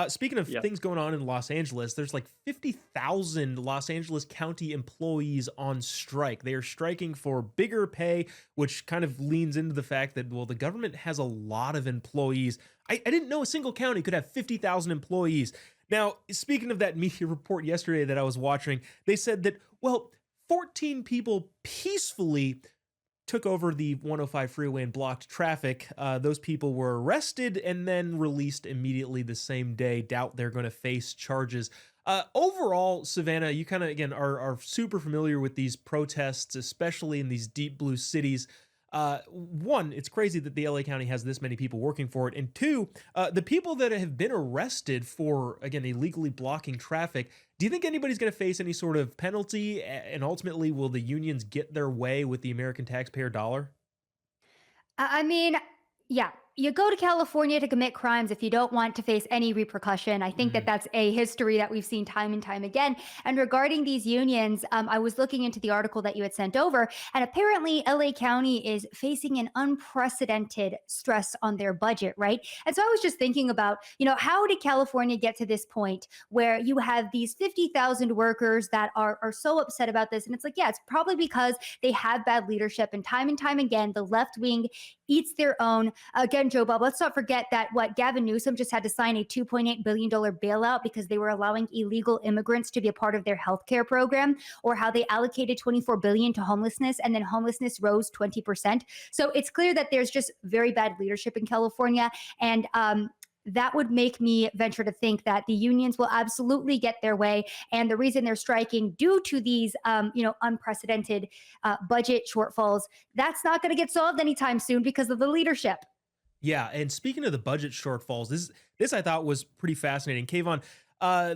Speaking of Yeah. things going on in Los Angeles, there's like 50,000 Los Angeles County employees on strike. They are striking for bigger pay, which kind of leans into the fact that, well, the government has a lot of employees. I didn't know a single county could have 50,000 employees. Now, speaking of that media report yesterday that I was watching, they said that, well, 14 people peacefully took over the 105 freeway and blocked traffic. Those people were arrested and then released immediately the same day. Doubt they're going to face charges. Overall, Savannah, you kind of again are super familiar with these protests, especially in these deep blue cities. One, it's crazy that the LA County has this many people working for it, and two, the people that have been arrested for again illegally blocking traffic. Do you think anybody's going to face any sort of penalty? And ultimately, will the unions get their way with the American taxpayer dollar? I mean, yeah, you go to California to commit crimes if you don't want to face any repercussion. I think that Mhm. that's a history that we've seen time and time again. And regarding these unions, I was looking into the article that you had sent over, and apparently LA County is facing an unprecedented stress on their budget, right? And so I was just thinking about, how did California get to this point where you have these 50,000 workers that are so upset about this? And it's like, yeah, it's probably because they have bad leadership. And time again, the left wing eats their own. Again, Joe Bob, let's not forget that what Gavin Newsom just had to sign a $2.8 billion bailout because they were allowing illegal immigrants to be a part of their healthcare program, or how they allocated 24 billion to homelessness and then homelessness rose 20%. So it's clear that there's just very bad leadership in California. And that would make me venture to think that the unions will absolutely get their way. And the reason they're striking due to these, unprecedented budget shortfalls, that's not going to get solved anytime soon because of the leadership. Yeah, and speaking of the budget shortfalls, this I thought was pretty fascinating. Kayvon,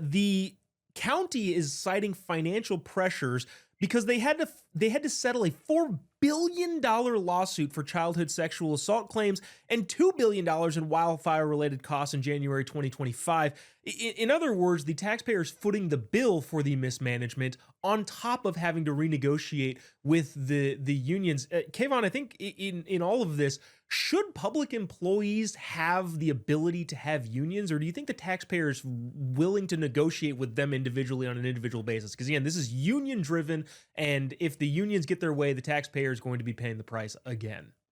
the county is citing financial pressures because they had to settle a $4 billion lawsuit for childhood sexual assault claims and $2 billion in wildfire related costs in January 2025. In other words, the taxpayers footing the bill for the mismanagement on top of having to renegotiate with the unions. Kayvon, I think in all of this, should public employees have the ability to have unions, or do you think the taxpayers willing to negotiate with them individually on an individual basis? Because again, this is union driven, and if the unions get their way, the taxpayer is going to be paying the price again.